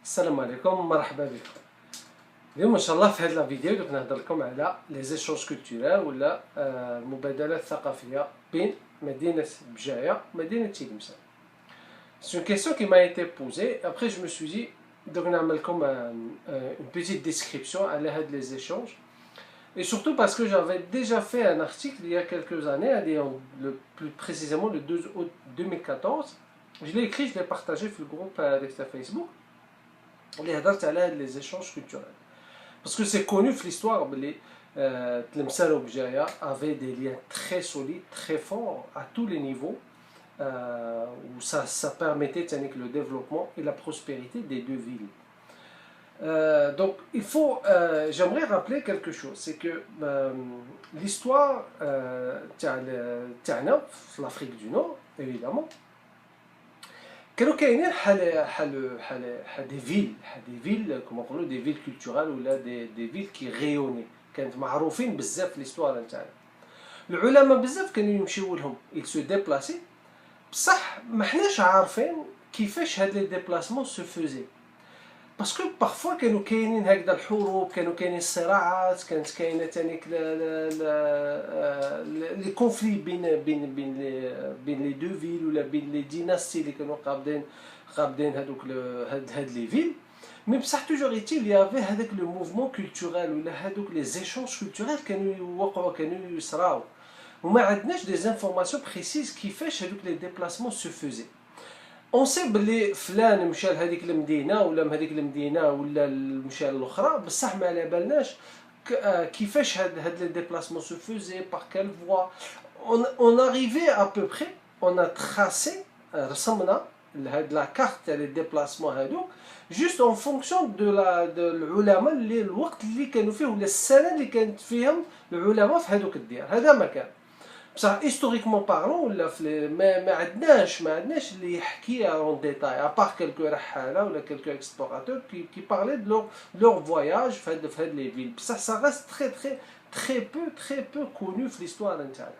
السلام عليكم مرحبا بكم. اليوم ان شاء الله في هذه الفيديو دوك نهضر لكم على لي زيشونج كولتورال ولا المبادلات الثقافيه بين مدينه بجايه ومدينه تلمسان. C'est une question qui m'a été posée. Après, je me suis dit, donc on a comme une petite description à l'aide des échanges. Et surtout parce que j'avais déjà fait un article il y a quelques années, plus précisément le 2 août 2014. Je l'ai écrit, je l'ai partagé sur le groupe de Facebook. Les échanges culturels. Parce que c'est connu dans l'histoire, les Tlemcen et Bjaya avaient des liens très solides, très forts à tous les niveaux, où ça permettait le développement et la prospérité des deux villes. Donc, j'aimerais rappeler quelque chose, c'est que l'histoire l'Afrique du Nord, évidemment, كانوا كاينين des villes كما نقولوا des villes culturelles ولا des villes qui rayonnaient كانت معروفين بزاف في ليستوار نتاعنا. العلماء بزاف كانوا يمشيو لهم ils se déplaçaient بصح ما حناش عارفين كيفاش هاد لي ديبلاسمون se faisaient باسكو parfois كانوا كاينين هكذا الحروب، كانوا كاينين الصراعات، كانت كاينه تانيك لي كونفلي بين لي دو فيل ولا بين لي ديناستي اللي كانوا قابضين هاد لي فيل. مي بصح توجور ايتيل يافي هذاك لو موفمون كولتورال ولا هذوك لي زيشونج كولتورال كانوا يوقعوا، كانوا يصراو، وما عندناش دي انفورماسيون بريسيز كيفاش هذوك لي ديبلاسمون سو فوزي. اون سي بلي فلان مشى لهذيك المدينه ولا من هذيك المدينه ولا مشى للاخرى، بصح ما على بالناش كيفاش هاد لي ديبلاسمون سو فوزي بار كال فوا. اون اريفي ا بو بري اون ا تراسي، رسمنا لهاد لا كارت تاع لي ديبلاسمون هادوك جوست اون فونكسيون دو العلماء اللي الوقت اللي كانوا فيه ولا السنه اللي كانت فيهم العلماء في هذوك الديار. هذا ما كان بصح هيستوريكمون بارلون ولا ما عندناش اللي يحكي اون ديتاي ابار كلكو رحاله ولا كلكو اكسبلوراتور كي بارلي دو لور فواياج في هاد لي فيل. بصح سا غاست تري بو كونو في ليستوار نتاعنا.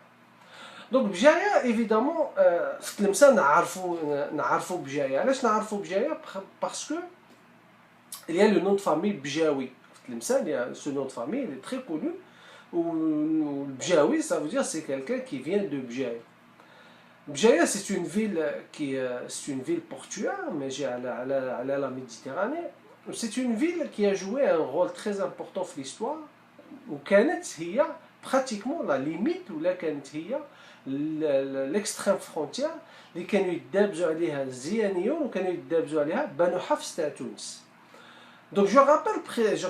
دونك بجايه ايفيدامون في تلمسان نعرفوا بجايه. علاش نعرفوا بجايه؟ باسكو il y a le nom de famille Bjaoui. في تلمسان il y a ce nom de famille, il est très connu. Ou Bjaoui, ça veut dire c'est quelqu'un qui vient de Bjaïa. Bjaïa, c'est une ville portuaire, mais à la Méditerranée. C'est une ville qui a joué un rôle très important dans l'histoire, où كانت هي pratiquement la limite ولا كانت هي l'extrême frontière اللي كانوا يتدابزوا عليها الزيانيون وكانوا يتدابزوا عليها بنو حفص تاع تونس. Donc je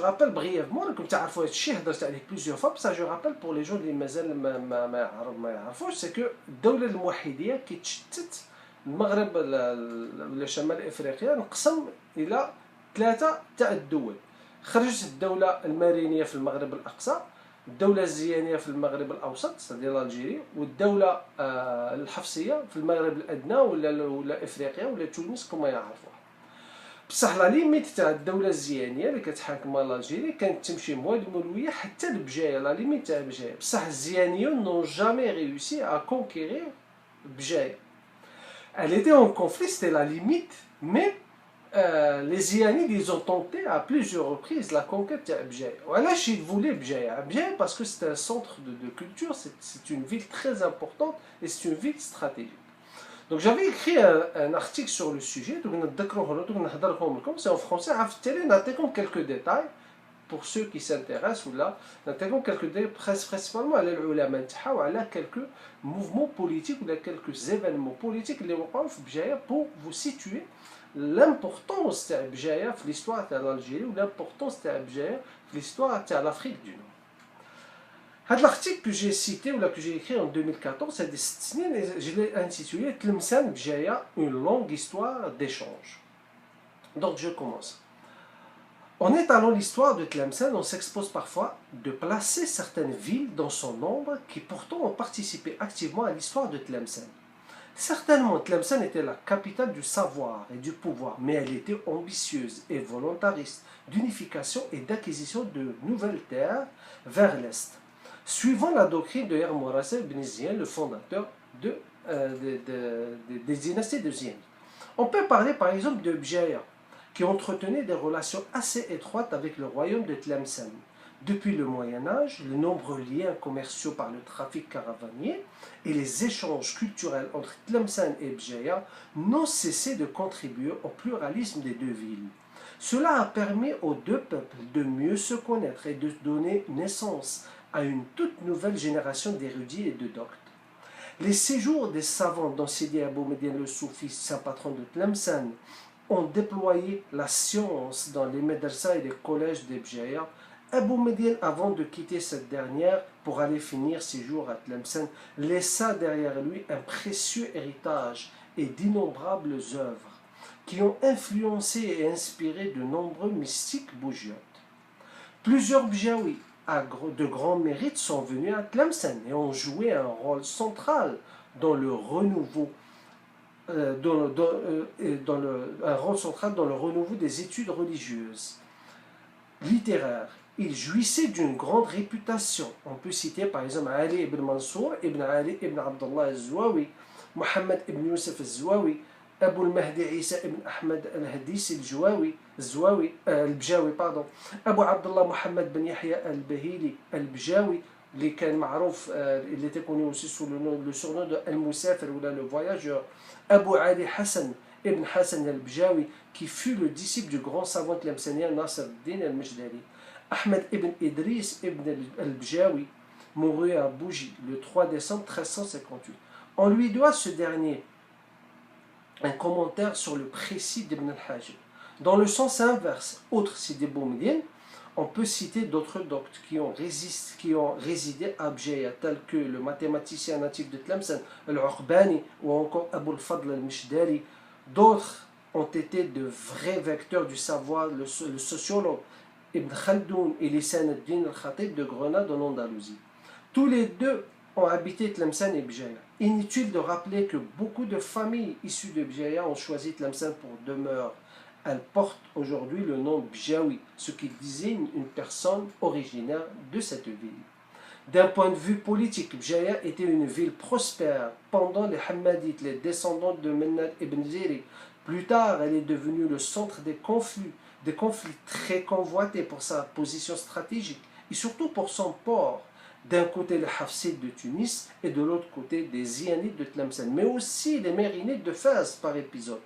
rappelle brièvement, comme tu as dit plusieurs fois, ça je rappelle pour les gens qui ما يعرفوش, c'est que الدولة الموحدية كي تشتت المغرب ولا شمال افريقيا انقسم الى 3 تاع الدول. خرجت الدولة المارينية في المغرب الاقصى، الدولة الزيانية في المغرب الاوسط ديال الجيري، والدولة الحفصية في المغرب الادنى ولا افريقيا ولا تونس كما يعرفوها. بصح لا ليميت تاع الدوله الزيانيه اللي كتحاكم الجيري كانت تمشي موالي مولويه حتى لبجايه، لا ليميت تاع بجايه. بصح الزيانيون نون جامي ريوسي ا كونكيرير بجايه. Elle était en conflit, c'était la limite, mais les Ziyanides ils ont tenté à plusieurs reprises la conquête de Bjaïa. Voilà, ils voulaient Bjaïa. Bjaïa parce que c'est un centre de culture, c'est une ville très importante et c'est une ville stratégique. Donc j'avais écrit un article sur le sujet, donc c'est en français, on quelques détails pour ceux qui s'intéressent, ou là, quelques détails principalement à quelques mouvements politiques ou quelques événements politiques pour vous situer l'importance de Bjaïa dans l'histoire de l'Algérie ou l'importance de Bjaïa dans l'histoire de l'Afrique du Nord. L'article que j'ai cité ou que j'ai écrit en 2014, c'est destiné, je l'ai intitulé Tlemcen Bjaïa, une longue histoire d'échange. Donc je commence. En étalant l'histoire de Tlemcen, on s'expose parfois de placer certaines villes dans son nombre qui pourtant ont participé activement à l'histoire de Tlemcen. Certainement, Tlemcen était la capitale du savoir et du pouvoir, mais elle était ambitieuse et volontariste d'unification et d'acquisition de nouvelles terres vers l'est. Suivant la doctrine de Hermorasset ibn Ziyad, le fondateur des dynasties de Ziyad. On peut parler par exemple de Bjaïa. qui entretenait des relations assez étroites avec le royaume de Tlemcen. Depuis le Moyen Âge, les nombreux liens commerciaux par le trafic caravanier et les échanges culturels entre Tlemcen et Bjaya n'ont cessé de contribuer au pluralisme des deux villes. Cela a permis aux deux peuples de mieux se connaître et de donner naissance à une toute nouvelle génération d'érudits et de doctes. Les séjours des savants dont Sidi Abou Medine le Soufi, saint patron de Tlemcen, ont déployé la science dans les médrasas et les collèges de Bjaya. Abou Medine, avant de quitter cette dernière pour aller finir ses jours à Tlemcen, laissa derrière lui un précieux héritage et d'innombrables œuvres qui ont influencé et inspiré de nombreux mystiques bougiotes. Plusieurs Bjaouis de grands mérites sont venus à Tlemcen et ont joué un rôle central dans le renouveau un rôle central dans le renouveau des études religieuses, littéraires. Ils jouissaient d'une grande réputation. On peut citer par exemple Ali ibn Mansour, ibn Ali ibn Abdullah al-Zouawi, Mohammed ibn Youssef al-Zouawi, Abu al-Mahdi Isa ibn Ahmed al-Hadis al-Bjawi, Abu Abdullah Mohammed ben Yahya al-Bahili al-Bjawi, il était connu aussi sous le surnom de Al-Musafir ou le voyageur. Abu Ali Hassan ibn Hassan al-Bjawi, qui fut le disciple du grand savant tlemcenien Nasr al-Din al-Majdali. Ahmed ibn Idris ibn al-Bjawi mourut à Bougie le 3 décembre 1358. On lui doit ce dernier un commentaire sur le précis d'Ibn al-Hajj. Dans le sens inverse, outre Sidi Bou Medine, on peut citer d'autres doctes qui ont résidé à Bjaya, tels que le mathématicien natif de Tlemcen, Al-Uqbani, ou encore Abu al-Fadl al-Mishdali. D'autres ont été de vrais vecteurs du savoir, le sociologue Ibn Khaldoun et Lisan al-Din al-Khatib de Grenade en Andalousie. Tous les deux ont habité Tlemcen et Bjaya. Inutile de rappeler que beaucoup de familles issues de Bjaya ont choisi Tlemcen pour demeure. Elle porte aujourd'hui le nom Bjawi, ce qui désigne une personne originaire de cette ville. D'un point de vue politique, Bjaya était une ville prospère pendant les Hammadites, les descendants de Mennad ibn Ziri. Plus tard, elle est devenue le centre des conflits très convoités pour sa position stratégique et surtout pour son port. D'un côté les Hafsides de Tunis et de l'autre côté des Zianides de Tlemcen, mais aussi les Mérinides de Fès par épisode.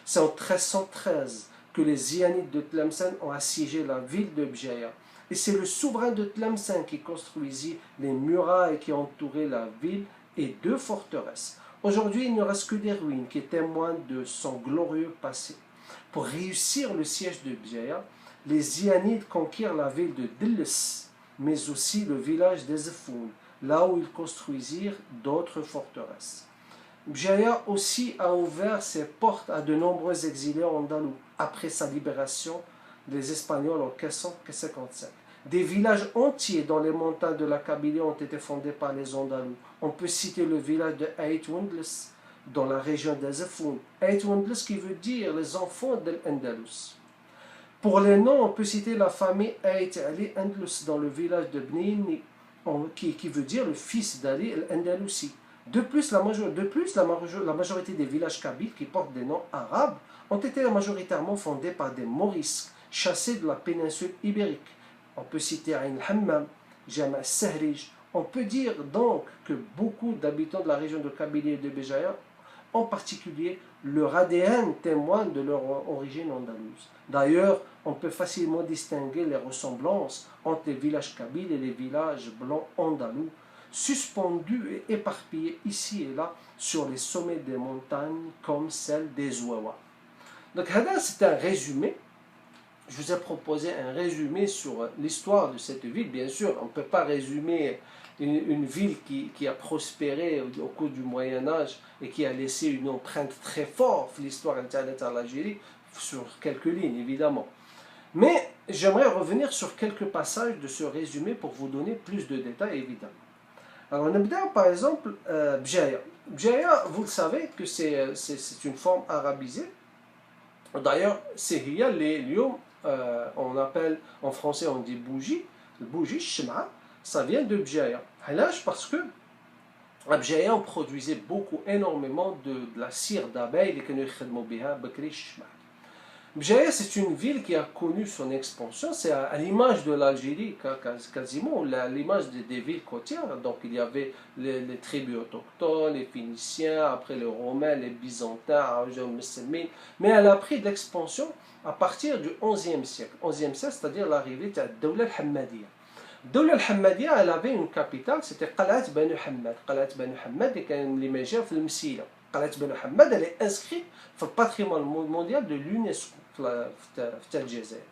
C'est en 1313 que les Zianides de Tlemcen ont assiégé la ville de Bjaya. Et c'est le souverain de Tlemcen qui construisit les murailles qui entouraient la ville et deux forteresses. Aujourd'hui, il ne reste que des ruines qui témoignent de son glorieux passé. Pour réussir le siège de Bjaya, les Zianides conquirent la ville de Dillis, mais aussi le village d'Ezfoun, là où ils construisirent d'autres forteresses. Bjaya aussi a ouvert ses portes à de nombreux exilés andalous après sa libération des Espagnols en 1557. Des villages entiers dans les montagnes de la Kabylie ont été fondés par les Andalous. On peut citer le village de Ait Wendles dans la région d'Ezfoun. Ait Wendles qui veut dire les enfants d'Al-Andalus. Pour les noms, on peut citer la famille Ait Ali Andalus dans le village de Bnini, qui veut dire le fils d'Ali al-Andalusi. De plus, la majorité des villages kabyles qui portent des noms arabes ont été majoritairement fondés par des Morisques chassés de la péninsule ibérique. On peut citer Ain al-Hammam, Jama al-Sahrij. On peut dire donc que beaucoup d'habitants de la région de Kabylie et de Béjaïa, en particulier, leur ADN témoigne de leur origine andalouse. D'ailleurs, on peut facilement distinguer les ressemblances entre les villages kabyles et les villages blancs andalous, suspendus et éparpillés ici et là sur les sommets des montagnes comme celle des Ouawa. Donc, c'est un résumé. Je vous ai proposé un résumé sur l'histoire de cette ville. Bien sûr, on ne peut pas résumer une ville qui a prospéré au cours du Moyen-Âge et qui a laissé une empreinte très forte l'histoire de l'Algérie sur quelques lignes, évidemment. Mais j'aimerais revenir sur quelques passages de ce résumé pour vous donner plus de détails, évidemment. Alors, on a par exemple Bjaya. Bjaya, vous le savez que c'est une forme arabisée. D'ailleurs, c'est les lions, on appelle en français, on dit bougie, le bougie, shma, ça vient de Bjaya. Parce que à Bjaya, on produisait énormément de la cire d'abeilles, Bjaïa, c'est une ville qui a connu son expansion, c'est à l'image de l'Algérie quasiment, à l'image des villes côtières. Donc il y avait les tribus autochtones, les Phéniciens, après les Romains, les Byzantins, les musulmans. Mais elle a pris de l'expansion à partir du XIe siècle. XIe siècle, c'est-à-dire l'arrivée de la Dawla al-Hammadiyya. الدولة الحمادية elle avait une capitale c'était قلعة بنو حماد قلعة بنو حماد اللي كان اللي ماشية في المسيلة قلعة بنو حماد elle est inscrite في الباتريمون mondial de l'UNESCO في الجزائر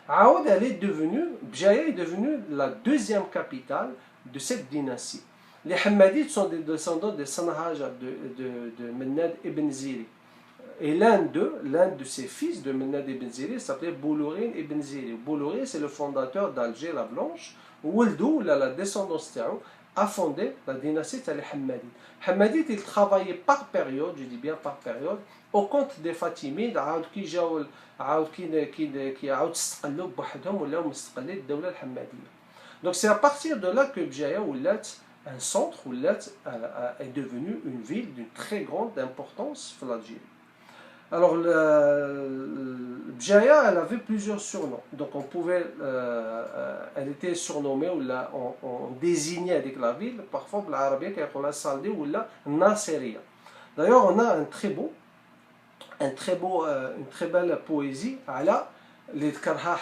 عاود elle est devenue Bjaïa est devenue la deuxième capitale de cette dynastie. Les Hammadites sont des descendants des Sanhaja de Mennad ibn Ziri. Et l'un de ses fils de Mennad ibn Ziri s'appelait Boulourin ibn Ziri. Boulourin, c'est le fondateur d'Alger la Blanche. Ouldou, la descendance Tao, a fondé la dynastie des Hammadites. Hammadites, ils travaillaient par période, je dis bien par période, au compte des Fatimides, qui عاود استقلوا بوحدهم ولاو مستقلين الدولة الحمادية. Donc c'est à partir de là que Bjaïa un centre est devenu une ville d'une très grande importance pour l'Algérie. Alors, Bjaïa, elle avait plusieurs surnoms. Donc, elle était surnommée, on désignait avec la ville, parfois, l'Arabie, qu'on l'a Saldi ou la Nasseria. D'ailleurs, on a une très belle poésie, اللي ذكرها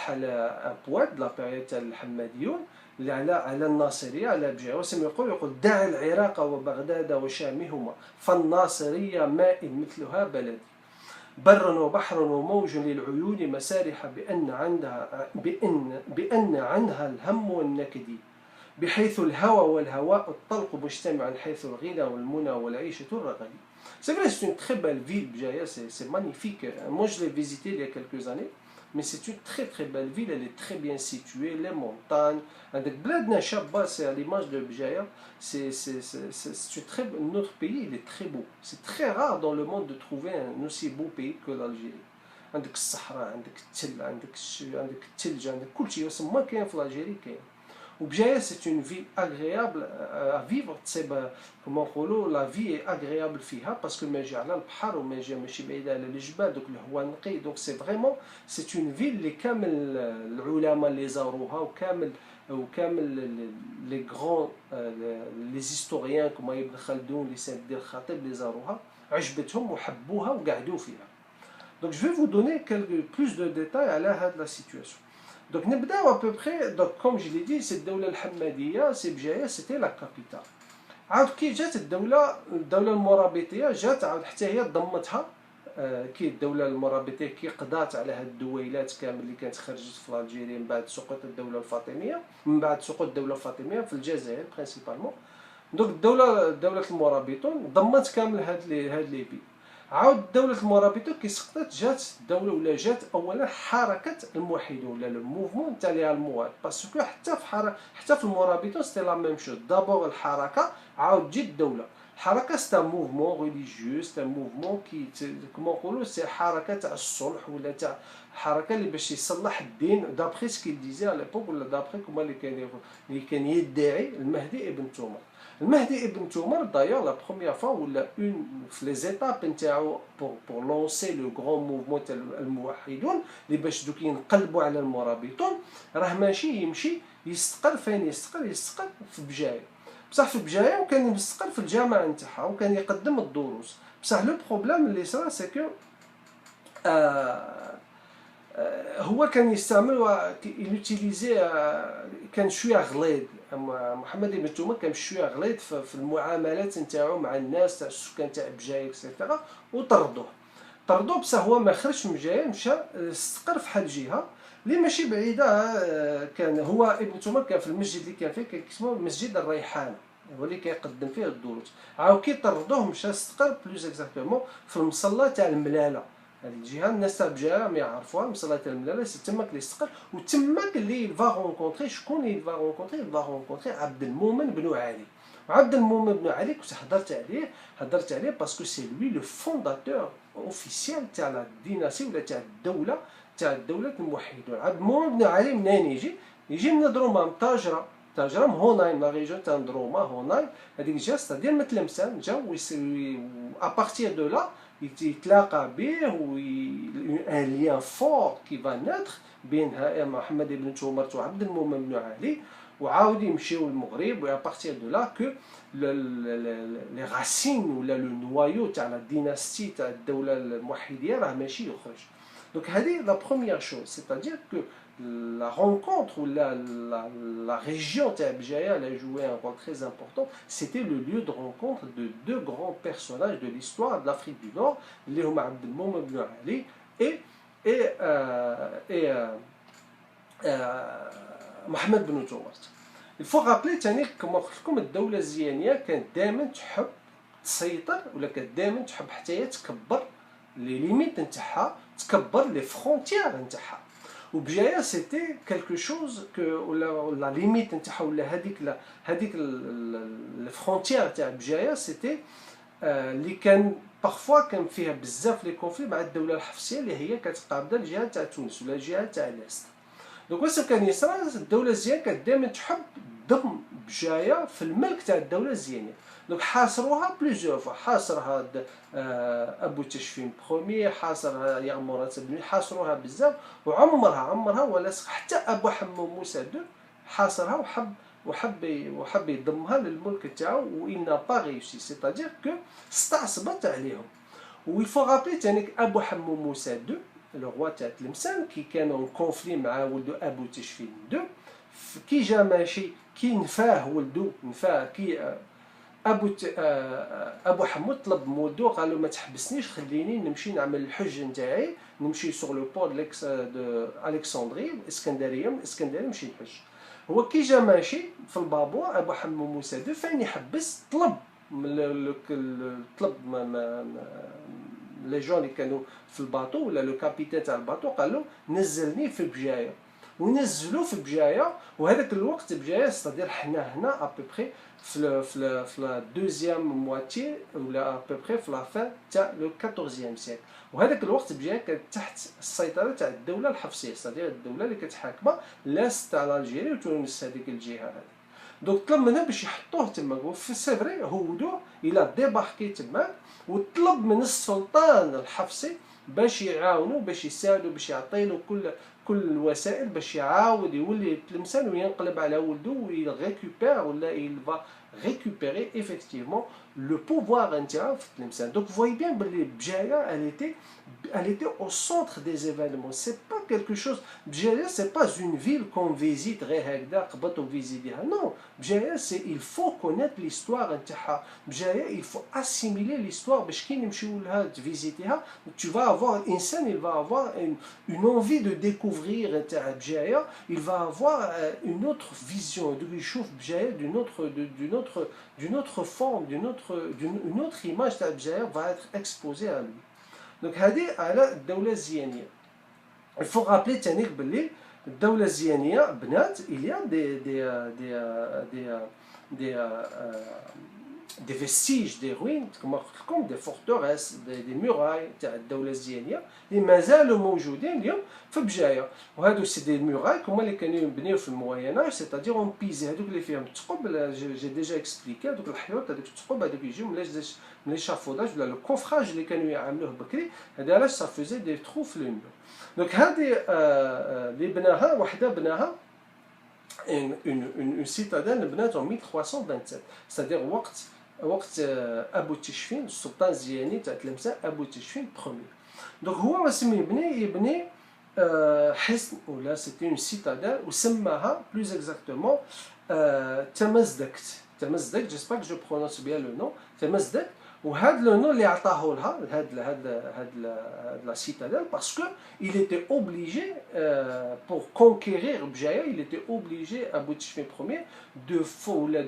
un poète de la période الحماديون اللي على الناصرية على بجاية وسم يقول دع العراق وبغداد وشامهما فالناصرية ماء مثلها بلدي بر وبحر وموج للعيون مسارح بأن عنها الهم والنكد بحيث الهوى والهواء الطلق مجتمعا حيث الغنى والمنى والعيشة الرغد. C'est vrai, c'est une très belle ville, Bjaïa, c'est magnifique. Moi, je l'ai visité il y a quelques années, mais c'est une très très belle ville, elle est très bien située, les montagnes. Avec Bladna Shabba, c'est à l'image de Bjaïa, notre pays, il est très beau. C'est très rare dans le monde de trouver un aussi beau pays que l'Algérie. عندك الصحراء عندك التل عندك الثلج عندك كل شيء بس ما كاين في الجزائر كاين. وبجاية c'est une ville agréable à vivre. كما نقولوا la vie est agréable فيها parce que ماجي على البحر وماجي ماشي بعيدة على الجبال دوك الهواء نقي. Donc c'est une ville اللي كامل العلماء اللي زاروها وكامل les grands les historiens كما ابن خلدون اللي سيد الخطيب اللي زاروها عجبتهم وحبوها وقعدوا فيها. Donc je vais vous donner plus de détails à la situation. Donc نبداو à peu près, donc comme je l'ai dit, cette الدولة الحمادية c'est Bjaïa, c'était la capitale. عاود كي جات الدولة المرابطية جات عاود حتى هي ضمتها كي الدولة المرابطية كي قضات على هاد الدويلات كامل اللي كانت خرجت في الجزائر من بعد سقوط الدولة الفاطمية في الجزائر برينسيبالمون. دونك دولة المرابطون ضمت كامل هاد لي بي. عاود دولة المرابطون كي سقطت جات اولا حركة الموحدون ولا لو موفمون تاع لي المواد باسكو حتى في المرابطون سيتي لا ميم شوز. دابور الحركة عاود تجي الدولة. الحركة سي موفمون ريليجيو سي موفمون كي كما نقولوا سي حركة تاع الصلح ولا تاع حركة اللي باش يصلح الدين دابخي سكي ديزي على ليبوك ولا دابخي كما اللي كان يدعي المهدي ابن تومر. المهدي ابن تومر d'ailleurs la première fois ولا في لي زيتاب نتاعو pour lancer le grand mouvement تاع الموحدون اللي باش دوك ينقلبوا على المرابطون راه ماشي يمشي يستقر فين يستقر في بجاية. بصح في بجاية وكان يستقر في الجامعة نتاعها وكان يقدم الدروس. بصح لو بروبليم اللي صرا سي كو هو كان يستعمل يوتيليزي كان شويه غليظ. محمد بن تومر كان شويه غليظ في المعاملات نتاعو مع الناس تاع السكان تاع بجاية اكسيتيرا وطردوه بصح هو ما خرجش من بجاية مشى استقر في حال جهه اللي ماشي بعيده. كان هو ابن تومر كان في المسجد اللي كان فيه كان اسمه مسجد الريحانه هو اللي كيقدم فيه الدروس. عاود كي طردوه مشى استقر بلوز اكزاكتومون في المصلى تاع الملاله. هذه الجهه الناس تاع بجاية ما يعرفوها مصلى تاع الملاله تماك اللي استقر وتماك اللي فا رونكونطري. شكون اللي فا رونكونطري عبد المؤمن بن علي. عبد المؤمن بن علي كنت هضرت عليه باسكو سي لوي لو فونداتور اوفيسيال تاع لا ديناسي ولا تاع الدوله الموحدون. عبد المؤمن بن علي منين يجي من دروما تاجرة هونايم لا ريجون تاع دروما هونايم. هذيك الجهه ستادير من تلمسان جاو ابارتير دو لا يتلاقى به un lien fort qui va naître بين محمد بن تومرت وعبد المؤمن بن علي وعاود يمشيو للمغرب و à partir de là que les racines ولا le noyau تاع la dynastie تاع الدولة الموحدية راه ماشي يخرج. Donc هذه la première chose, c'est-à-dire que la rencontre ou la région تاع بجاية elle a joué un rôle très important. C'était le lieu de rencontre de deux grands personnages de l'histoire de l'Afrique du Nord, اللي هما عبد المؤمن بن علي et محمد بن تومرت. Il faut rappeler ثاني كما قلت لكم الدولة الزيانية كانت دائما تحب تسيطر ولا كانت دائما تحب حتى هي تكبر لي ليميت نتاعها، تكبر لي فرونتيير نتاعها. وبجاية سيتي كالكو شوز كو ولا ليميت نتاعها ولا هذيك الفرونتيير تاع بجاية سيتي اللي كان بارفوا كان فيها بزاف لي كونفلي مع الدولة الحفصية اللي هي كتقابل الجهة تاع تونس ولا الجهة تاع الاست. دونك واش كان يصرى الدولة الزيانية كانت دائما تحب تضم بجاية في الملك تاع الدولة الزيانية. دونك حاصروها بليزيور فوا، حاصرها ابو تشفين بروميي، حاصرها يغمرات بن، حاصروها بزاف وعمرها ولا حتى ابو حمو موسى دو حاصرها وحب يضمها للملك تاعو و il n'a pas réussi، c'est-à-dire que استعصبت عليهم. و il faut rappeler ثاني ابو حمو موسى دو لو روا تاع تلمسان كي كانوا كونفلي مع ولدو ابو تشفين دو، كي جا ماشي كي نفاه ولدو كي ابو حمود طلب من ولدو قال له ما تحبسنيش، خليني نمشي نعمل الحج نتاعي، نمشي سوغ لو بور دو الكسندريه الاسكندريه، من الاسكندريه نمشي نحج. هو كي جا ماشي في البابور ابو حمو موسى دو فين يحبس، طلب لي جون اللي كانوا في الباطو ولا لو كابيتان تاع الباطو قال له نزلني في بجايه، ونزلوا في بجايه. وهذاك الوقت بجايه ستادير حنا هنا ابوبري في لا دوزيام مواتي ولا ابوبري في لا فان تاع لو 14 سيكل. وهذاك الوقت بجايه كانت تحت السيطره تاع الدوله الحفصيه، ستادير الدوله اللي كتحاكمه لاست تاع الجيري وتونس، هذيك الجهه هذه. دونك طلب منها باش يحطوه تما، وفي سيفري هودوه الى ديباركي تما، وطلب من السلطان الحفصي باش يعاونوا، باش يساعدوا، باش يعطيلو كل الوسائل باش يعاود يولي تلمسان وينقلب على ولده ويريكوبير ولا il va récupérer effectivement le pouvoir نتاعو في تلمسان. Donc vous voyez bien بلي بجاية elle était au centre des événements. C'est pas quelque chose. Bjaya c'est pas une ville qu'on visite غير هكذا قبط وفيزيتيها. Non, Bjaya c'est il faut connaître l'histoire نتاعها. Bjaya il faut assimiler l'histoire باش كي نمشيو لها تفيزيتيها tu vas avoir الانسان il va avoir une envie de découvrir نتاع بجاية، il va avoir une autre vision de يشوف بجاية d'une autre forme, une autre image تاع بجاية va être exposée à lui. Donc هذه على الدولة الزيانية. Il faut rappeler ثاني بلي الدولة الزيانية بنات il y a des vestiges, des ruines كما قلت لكم، des forteresses, des murailles تاع الدولة الزيانية اللي مازالوا موجودين اليوم في بجاية. وهادو سي دي ميراي هما اللي كانوا يبنيو في المويناج، سيتادير اون بيزي، هادوك اللي فيهم الثقب جي ديجا اكسبليكي، هادوك الحيوط هادوك الثقب هادوك يجيو من ليشافوداج ولا لو كوفراج اللي كانوا يعملوه بكري، هذا علاش سا فوزي دي ترو في لو ميور. دونك هادي اللي بناها وحده بناها une citadelle بنات en 1327، c'est-à-dire وقت ابو تشفين السلطان الزياني تاع تلمسان ابو تشفين بروميي. دونك هو واش يبني حصن ولا سيتي اون سيتادال وسماها بلوز اكزاكتومون تمزدك جيسبر جو برونونس بيان لو نو تمزدك. وهذا لو نو اللي عطاه لها هاد لا سيتادال باسكو il était obligé pour conquérir Bjaya, il était obligé à Boutchefin Ier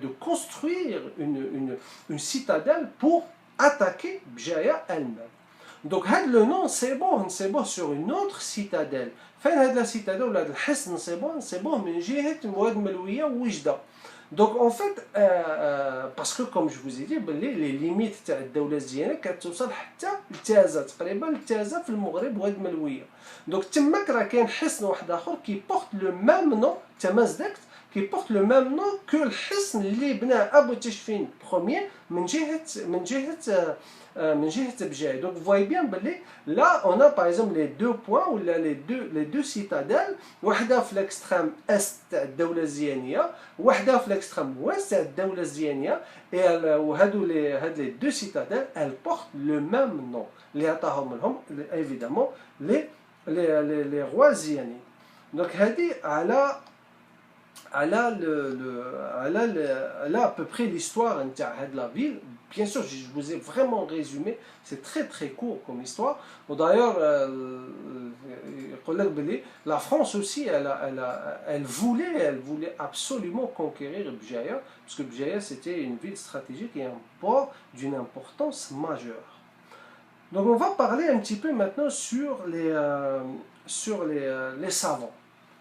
de construire une citadelle pour attaquer Bjaya elle-même. Donc le nom c'est bon sur une autre citadelle. فين هاد la citadelle ولا هاد الحصن c'est bon من جهة مواد ملوية ووجدة. Donc en fait parce que comme je vous ai dit les limites تاع الدولة الزيانية كانت توصل حتى لتازا، تقريبا لتازا في المغرب واد ملوية. دونك تماك راه كاين حصن واحد اخر كي بورت لو ميم نو تمازدكت، كي بورت لو ميم نو كو الحصن اللي بناه ابو تشفين بروميير من جهة من جهة بجاية. Donc vous voyez bien là on a par exemple les deux points ou les deux citadelles, واحدة في l'extrême est تاع الدولة الزيانية وواحدة في l'extrême ouest تاع الدولة الزيانية. وهادو les deux citadelles elles portent le même nom اللي عطاهم لهم évidemment les rois زيانيين. Donc هذه على à peu près l'histoire de la ville. Bien sûr, je vous ai vraiment résumé, c'est très très court comme histoire. D'ailleurs, la France aussi, elle voulait absolument conquérir Bjaya, parce que Bjaya c'était une ville stratégique et un port d'une importance majeure. Donc on va parler un petit peu maintenant sur les savants.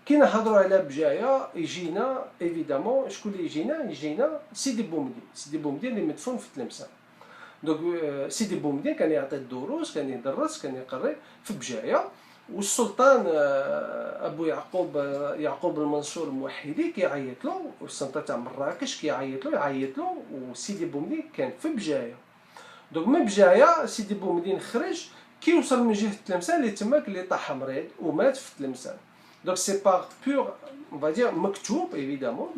كي نهضروا على بجايه يجينا ايفيدامون شكون اللي يجينا سيدي بومدين اللي مدفون في تلمسان. دونك سيدي بومدين كان يعطي الدروس، كان يدرس، كان يقري في بجايه. والسلطان ابو يعقوب المنصور الموحدي كيعيط له، والسلطان تاع مراكش كيعيط له وسيدي بومدين كان في بجايه. دونك من بجايه سيدي بومدين خرج كي وصل من جهه تلمسان اللي تماك اللي طاح مريض ومات في تلمسان. Donc c'est par pur, on va dire, maktoub, évidemment,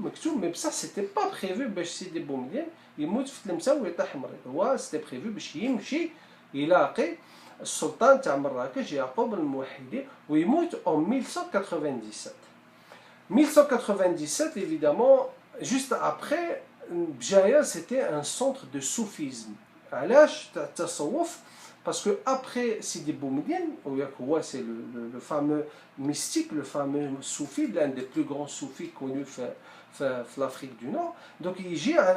mais ça c'était pas prévu باش سيدي بومدين يموت في تلمسان ويطيح مريض. هو c'était prévu باش يمشي يلاقي السلطان تاع مراكش يعقوب الموحدي ويموت en 1197. 1197 évidemment, juste après, Bjaya c'était un centre de soufisme. علاش تاع التصوف؟ Parce que après Sidi Boumediene, c'est le fameux mystique, le fameux soufi, l'un des plus grands soufis connus dans l'Afrique du Nord. Donc il y a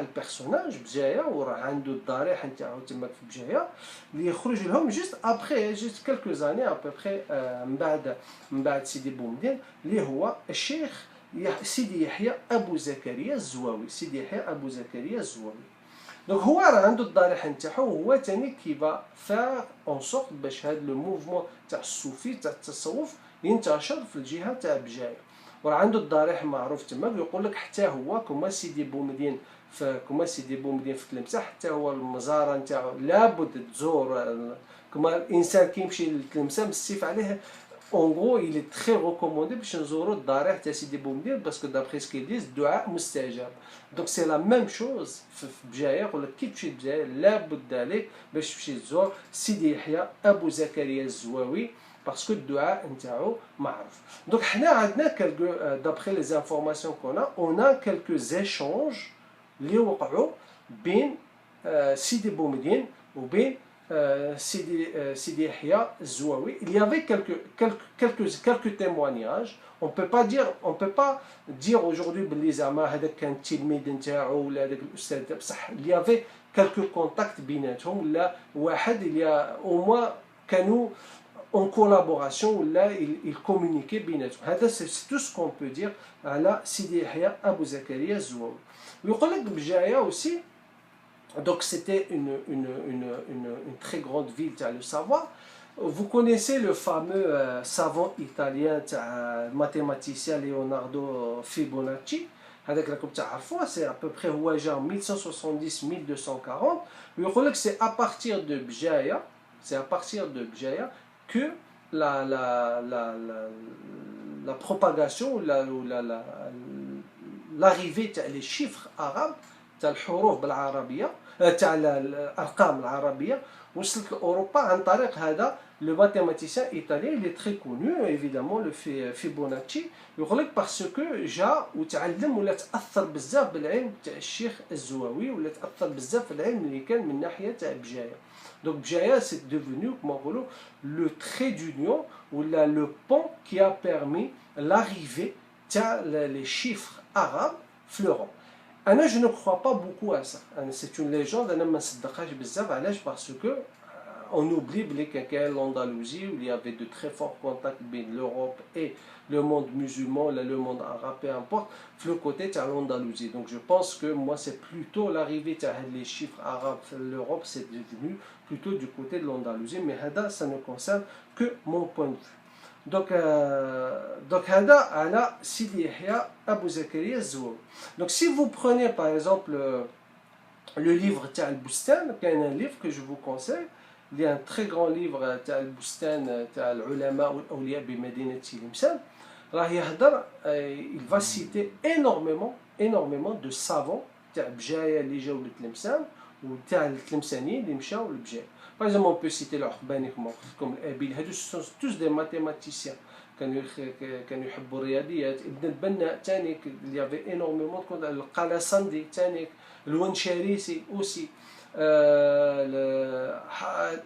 un personnage, Bjaya, ou عنده الضريح نتاعو تما في بجاية اللي يخرج لهم juste après, juste quelques années à peu près من بعد سيدي بومدين اللي هو الشيخ سيدي يحيى أبو زكريا الزواوي. سيدي يحيى أبو زكريا الزواوي. Donc هو راه عنده الضريح نتاعو، هو ثاني كي با فار اون سورت باش هذا لو موفمون تاع الصوفي تاع التصوف ينتشر في الجهه تاع بجايه. وراه عنده الضريح معروف تما، يقول لك حتى هو كما سيدي بومدين في تلمسان، حتى هو المزاره نتاعو لابد تزور. كما الانسان كيمشي لتلمسان بالسيف عليه en gros il est très recommandé باش نزوروا الضريح تاع سيدي بومدين باسكو دابخي سكي ديز الدعاء مستجاب. دونك سي لا ميم شوز في بجايه. يقول لك كي تمشي لبجايه لابد عليك باش تمشي تزور سيدي يحيى ابو زكريا الزواوي باسكو الدعاء نتاعو معروف. دونك حنا عندنا دابخي لي زانفورماسيون كونا كالكو زيشونج اللي وقعوا بين سيدي بومدين وبين Sidi Yahya Zouaoui. Il y avait quelques témoignages. On peut pas dire aujourd'hui il y avait quelques contacts بيناتهم. Là, il y a au moins كانوا en collaboration là ils communiquaient بيناتهم. C'est tout ce qu'on peut dire على Sidi Yahya Abou Zakaria Zouaoui. ويقول لك بجاية aussi. Donc c'était une très grande ville, le savoir. Vous connaissez le fameux savant italien, mathématicien Leonardo Fibonacci. C'est à peu près en 1170-1240. C'est à partir de Bjaya, que la propagation, l'arrivée des chiffres arabes, الحروف بالعربيه تاع الارقام العربيه وصلت لاوروبا عن طريق هذا لو ماتيماتيسيان ايطاليان اللي تري كونو ايفيدامون لو فيبوناتشي. يقول لك باسكو جا وتعلم ولا تاثر بزاف بالعلم تاع الشيخ الزواوي ولا تاثر بزاف في العلم اللي كان من ناحيه تاع بجايه. دونك بجايه سي ديفونو كما نقولوا لو تري دونيون ولا لو بون كي ا بيرمي لاريفي تاع لي شيفر arabes في لوروب. Je ne crois pas beaucoup à ça. C'est une légende, parce que on oublie l'Andalousie où il y avait de très forts contacts entre l'Europe et le monde musulman, le monde arabe, peu importe, le côté de l'Andalousie. Donc je pense que moi c'est plutôt l'arrivée des chiffres arabes de l'Europe, c'est devenu plutôt du côté de l'Andalousie, mais ça ne concerne que mon point de vue. Donc هذا على سيدي يحيى أبو زكريا الزواوي. Donc si vous prenez par exemple Le livre تاع البستان كاين un livre que je vous conseille. Il y a un très grand livre تاع البستان تاع العلماء والأولياء بمدينة تلمسان. راه يهضر il va citer énormément de savants تاع بجاية اللي جاو لتلمسان وتاع التلمسانيين اللي مشاو لبجاية. Par exemple, on peut citer العقباني comme الأبيل. هادو sont tous des mathématiciens. كانوا يحبوا الرياضيات. ابن البنا تانيك il y avait énormément de القلاسندي تانيك الونشاريسي aussi.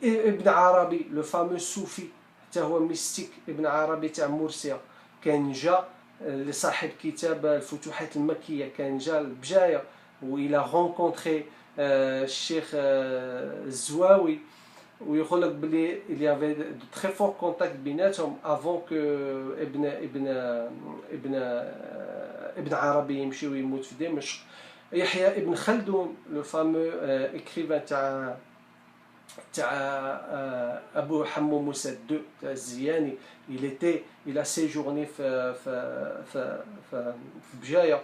ابن عربي لو فامو صوفي حتى هو ميستيك. ابن عربي تاع مرسيا كان جا لصاحب كتاب الفتوحات المكية كان جا لبجاية وإلى رونكونتري الشيخ الزواوي ويقول لك بلي il y avait de très forts contacts بيناتهم avant que ابن عربي يمشي ويموت في دمشق. يحيى ابن خلدون لو فامو écrivain تاع ابو حمو موسى الدو تاع الزياني il a séjourné في بجاية.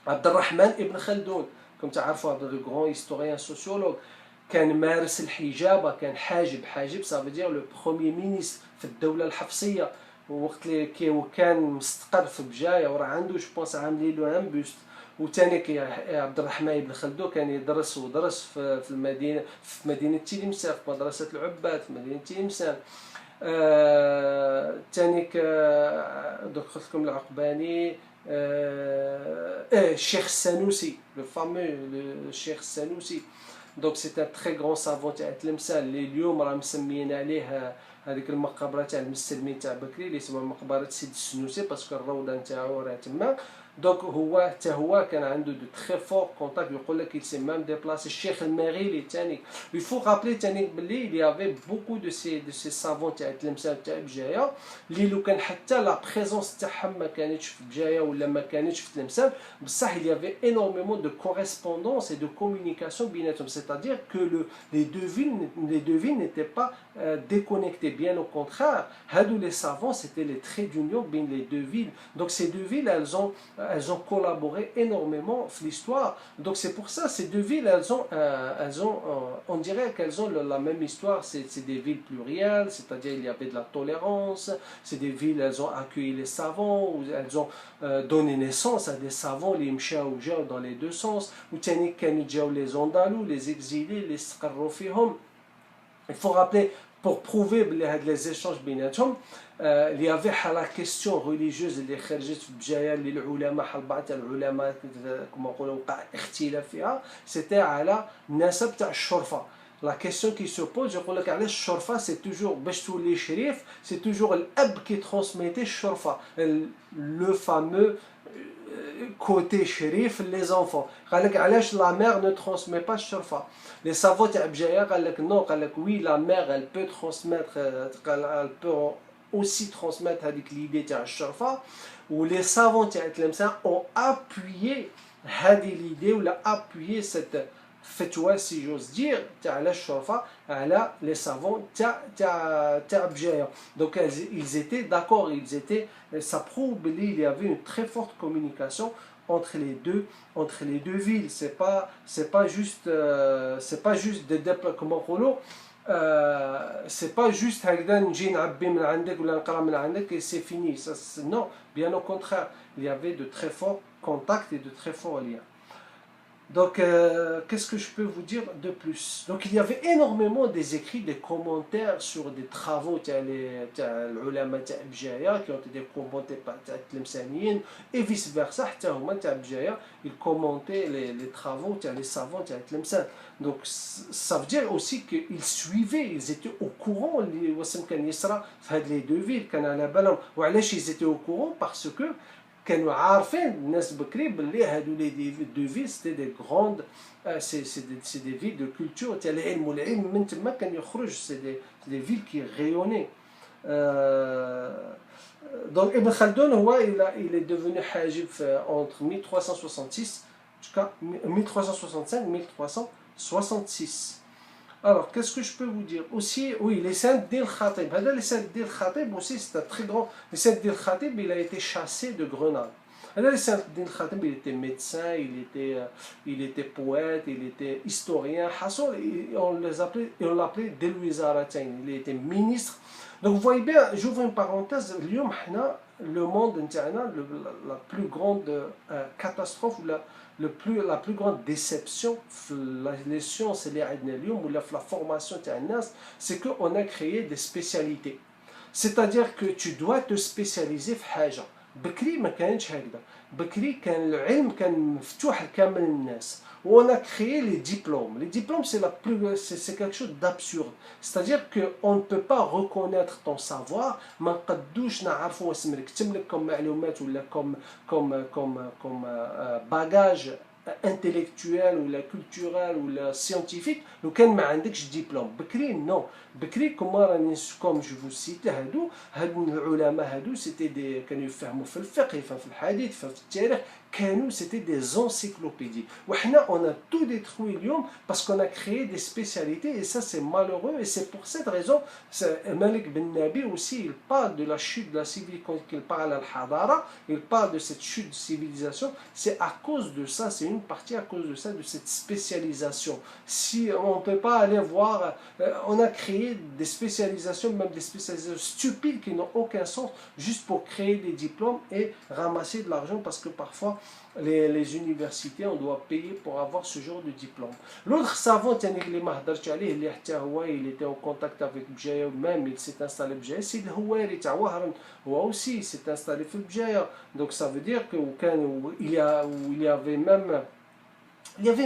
عبد الرحمن ابن خلدون كم تعرفوا هذا le grand historien sociologue كان مارس الحجابة كان حاجب ça veut dire le premier ministre في الدولة الحفصية وقت اللي كان مستقر في بجاية وراه عنده جو بونس عاملين له ان بوست. وثاني عبد الرحمن بن خلدون كان يدرس في المدينة في مدينة تلمسان في مدرسة العباد في مدينة تلمسان. ثاني قلت لكم العقباني الشيخ السنوسي لو فامو الشيخ السنوسي. دونك سي ان تري غران سافون تاع تلمسان اللي اليوم راه مسميين عليه هذيك المقبره تاع المسلمين تاع بكري اللي اسمها مقبره سيد السنوسي باسكو الروضه نتاعو راه تما. دونك هو كان عنده دو تري فور كونتاكت. يقول لك il s'est même déplacé. الشيخ المغيلي ثاني il faut rappeler ثاني بلي il y avait beaucoup de ces savants تاع تلمسان تاع بجايه اللي لو كان حتى لا بريزونس تاعهم ما كانتش في بجايه ولا ما كانتش في تلمسان بصح il y avait énormément de correspondance et de communication بيناتهم. c'est-à-dire que les deux villes n'étaient pas déconnectées, bien au contraire. هادو les savants c'était les traits d'union بين les deux villes. Donc ces deux villes elles ont collaboré énormément dans l'histoire. Donc c'est pour ça ces deux villes on dirait qu'elles ont la même histoire. C'est des villes plurielles, c'est-à-dire il y avait de la tolérance. C'est des villes, elles ont accueilli les savants, elles ont donné naissance à des savants, les mchaou dans les deux sens. Ou tani كانوا les andalous, les exilés, les استقروا فيهم. Il faut rappeler pour prouver les échanges بيناتهم il y avait la question religieuse اللي خرجت في بجاية اللي العلماء بعض العلماء كما نقولوا وقع اختلاف فيها. c'était على النسب تاع الشرفة. La question qui se pose يقول لك علاش الشرفة c'est toujours باش تولي شريف c'est toujours الأب qui transmettait الشرفة le fameux côté shérif les enfants. قال لك علاش la mère ne transmet pas الشرفة. Les savants تاع بجاية قال لك non قال لك oui la mère elle peut transmettre elle peut aussi transmettre هذيك l'idée تاع الشرفة. و les savants تاع تلمسان ont appuyé هذه l'idée ولا appuyé cette فتوى si j'ose dire تاع الشرفة على les savants تاع بجاية. Donc ils étaient d'accord, ça prouve qu'il y avait une très forte communication entre les deux villes. C'est pas juste des déplacements c'est pas juste هكذا نجي نعبي من عندك ولا نقرا من عندك et c'est fini. Non, bien au contraire, il y avait de très forts contacts et de très forts liens. Donc, qu'est-ce que je peux vous dire de plus? Donc, il y avait énormément des écrits, des commentaires sur des travaux l'ulama تاع بجاية qui ont été commentés par Tlemcenien et vice-versa. حتى هما تاع بجاية ils commentaient les travaux les savants تاع Tlemcen. Donc, ça veut dire aussi qu'ils suivaient, ils étaient au courant اللي واسم كان يصرى في هاد les deux villes. كان على بالهم. وعلاش ils étaient au courant? Parce que كانوا عارفين الناس بكري باللي هادو لي دو فيل سيتي دي غروند سي دي فيل دو كولتور تاع العلم والعلم من تما كان يخرج سي دي فيل كي غيوني. دونك ابن خلدون هو il est devenu حاجب entre 1366 jusqu'à 1365 1366. Alors, qu'est-ce que je peux vous dire aussi? Oui, les saints d'Il Khatib. Les saints d'Il Khatib aussi, c'est un très grand. Les saints d'Il Khatib, il a été chassé de Grenade. هذا اللي سعد الدين الخاتم. Il était médecin, il était poète, il était historien. Hassour, on l'appelait Delouizaratain. Il était ministre. Donc vous voyez bien, j'ouvre une parenthèse, اليوم حنا le monde نتاعنا la plus grande catastrophe ou la plus grande déception les sciences اللي عندنا اليوم ولا في la formation تاع الناس, c'est que on a créé des spécialités. C'est-à-dire que tu dois te spécialiser في حاجة. بكري ما كانش هكذا. بكري كان العلم كان مفتوح لكامل الناس. On a créé les diplômes. Les diplômes, c'est quelque chose d'absurde. C'est-à-dire qu'on ne peut pas reconnaître ton savoir, ما نقدوش نعرفوا اسمك تملك comme معلومات ولا comme bagage intellectuel ou la culturel ou la scientifique لو كان ما عندكش دبلوم. بكري non. بكري comme je vous cite هادو العلماء هادو c'était des كانوا يفهموا في الفقه, يفهموا في الحديث, يفهموا في التاريخ, كانوا c'était des encyclopédies. وحنا on a tout détruit اليوم parce qu'on a créé des spécialités et ça c'est malheureux et c'est pour cette raison Malik Ben Nabi aussi il parle de la chute de la civilisation, quand il parle à al-Hadara, il parle de cette chute de civilisation, c'est à cause de ça, c'est une partie à cause de ça, de cette spécialisation. Si on ne peut pas aller voir, on a créé des spécialisations, même des spécialisations stupides qui n'ont aucun sens, juste pour créer des diplômes et ramasser de l'argent parce que parfois les universités, on doit payer pour avoir ce genre de diplôme. L'autre savant, il était en contact avec Bjaya, même il s'est installé Bjaya, c'est le Houari Tawaharan, aussi s'est installé في Bjaya. Donc ça veut dire qu'il y avait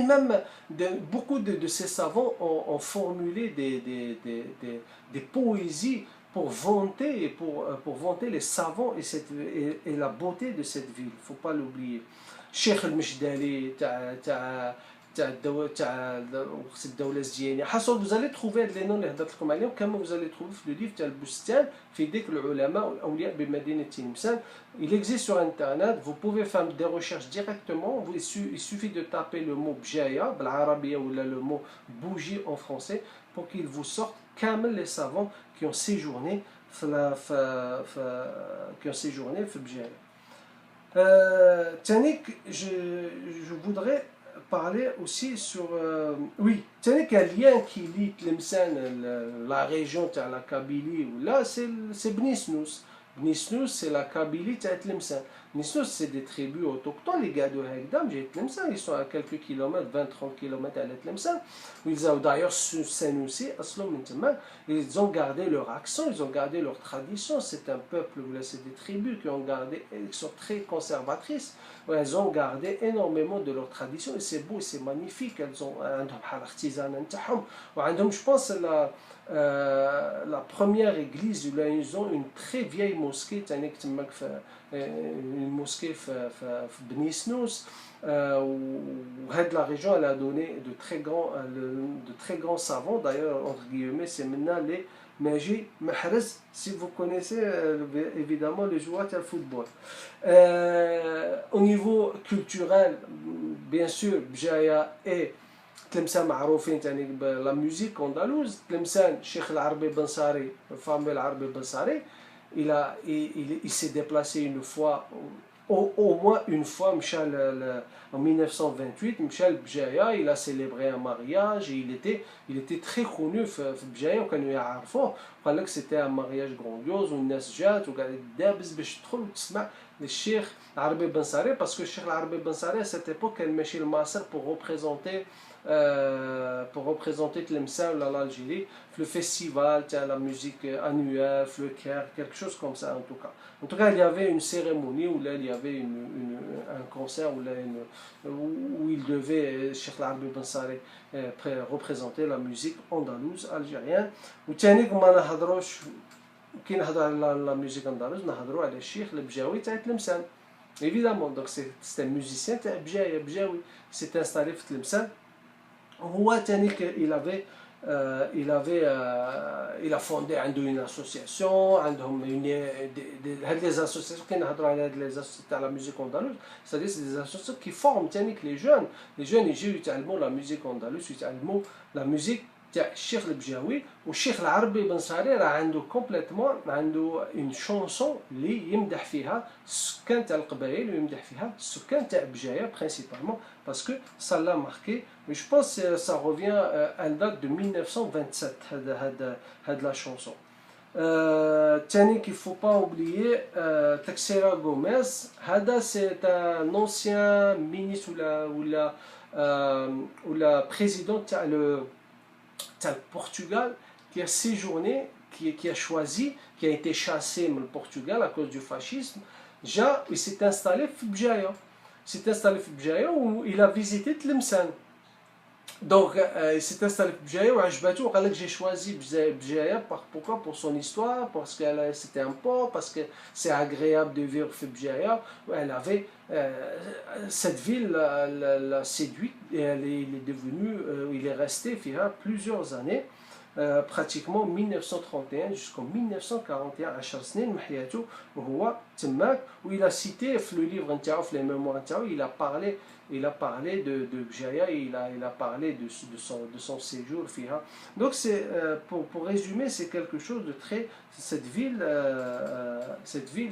même beaucoup de ces savants ont formulé des poésies pour vanter, pour vanter les savants et la beauté de cette ville. Il ne faut pas l'oublier. Cheikh al-Mishdali, vous allez trouver les noms comme vous allez trouver le livre Al-Bustan في ذكر العلماء والأولياء بمدينة تلمسان. Il existe sur internet, vous pouvez faire des recherches directement, il suffit de taper le mot Bjaya بالعربية ou le mot bougie en français pour qu'il vous sorte كامل les savants qui ont séjourné في Bjaya. Tanik, je voudrais parler aussi sur oui, Tanik, un lien qui lie Tlemcen, la région de la Kabylie, là c'est Bnisnous. Bnisnous, c'est la Kabylie de Tlemcen. Bnisnous, c'est des tribus autochtones, les gars de Hagdam, j'ai Tlemcen, ils sont à quelques kilomètres, 20-30 kilomètres à Tlemcen. Ils ont d'ailleurs Sanoussi, ils ont gardé leur accent, ils ont gardé leur tradition. C'est un peuple, c'est des tribus qui ont gardé, qui sont très conservatrices. Elles ont gardé énormément de leur tradition et c'est beau, c'est magnifique. Elles ont un artisanat, je pense la première église, ils ont une très vieille mosquée, une mosquée de Bnisnous. La région elle a donné de très grands savants, d'ailleurs entre guillemets c'est maintenant les Maji Mahrez, si vous connaissez évidemment les joueurs de football. Au niveau culturel, bien sûr, Bjaya et Tlemcen معروفين la musique andalouse. Tlemcen, Cheikh Al-Arbi Bansari, le fameux Al-Arbi Bansari, il s'est déplacé une fois, au moins une fois, en 1928, Michel Bjaya, il a célébré un mariage et il était très connu Bjaya, c'était un mariage grandiose, والناس جات وقاعد دابز باش تدخل وتسمع للشيخ العربي بنصاري, parce que Cheikh العربي بنصاري à cette époque elle ماشي لمصر pour représenter Tlemcen ou l'Algérie, le festival, la musique annuelle, le Caire, quelque chose comme ça en tout cas. En tout cas, il y avait une cérémonie où là, il y avait un concert où il devait, Cheikh Al-Arbi Bansari, représenter la musique andalouse algérienne. Ou tiens, comme on a كي نهضروا على la musique andalouse, نهضروا على الشيخ البجاوي تاع تلمسان. Évidemment, donc c'est un musicien تاع بجاوي, s'est installé في تلمسان. هو تاني il a fondé une association, les associations qui نهضروا على هاد les associations تاع la musique andalouse, c'est-à-dire c'est des associations qui forment تاني les jeunes يجيو يتعلموا la musique andalouse, يتعلموا la musique تاع الشيخ البجاوي والشيخ العربي بن صالح راه عنده كومبليتمون عنده اون شونسون اللي يمدح فيها السكان تاع القبائل ويمدح فيها السكان تاع بجايه برينسيبالمون باسكو ça l'a marqué mais je pense que ça revient elle date de 1927 هاد لا شونسون تاني qu'il faut pas oublier Teixeira Gomes هذا c'est un ancien ministre ou la présidente تاع le Portugal qui a séjourné, qui a choisi, qui a été chassé au Portugal à cause du fascisme. Déjà, il s'est installé à Bjaya. Il s'est installé à Bjaya où il a visité Tlemcen. Donc, il s'est installé à Bjaya où j'ai choisi Bjaya. Pourquoi? Pour son histoire, parce que c'était un port, parce que c'est agréable de vivre à Bjaya. Elle avait cette ville l'a séduite et il est devenu, il est resté plusieurs années. Pratiquement 1931 jusqu'en 1941 10 سنين من حياته وهو تماك où il a cité في le livre نتاعو في les mémoires نتاعو il a parlé de Bjaya il a parlé de son séjour فيها donc c'est pour résumer c'est quelque chose de très cette ville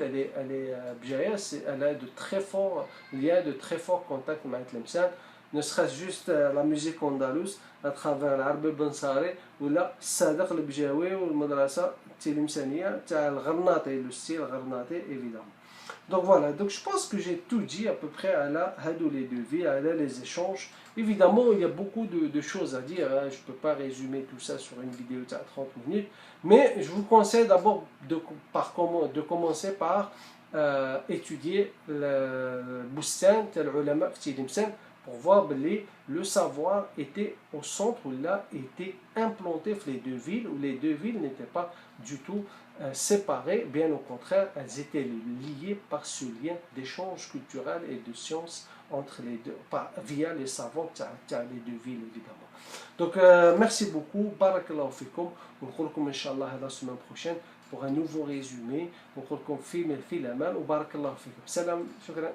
elle est Bjaya elle a de très forts liens de très forts contacts مع تلمسان ne serait-ce juste la musique andalouse à travers العربي بن صالح ولا الصادق البجاوي والمدرسة التلمسانية تاع الغرناطي le style غرناطي évidemment. Donc voilà, donc je pense que j'ai tout dit à peu près à la hadou les devis, à la les échanges. Évidemment, il y a beaucoup de choses à dire, hein. Je ne peux pas résumer tout ça sur une vidéo de 30 minutes, mais je vous conseille d'abord de commencer par étudier le Boustan, tel ulama في تلمسان pour voir que le savoir était au centre où il a été implanté dans les deux villes, où les deux villes n'étaient pas du tout séparées, bien au contraire, elles étaient liées par ce lien d'échange culturel et de sciences entre les deux, via les savants de les deux villes évidemment. Donc merci beaucoup, barakallahu fikum, on se retrouve Inch'Allah la semaine prochaine pour un nouveau résumé, on se retrouve film et film, ou barakallahu fikum. Salam, shukran.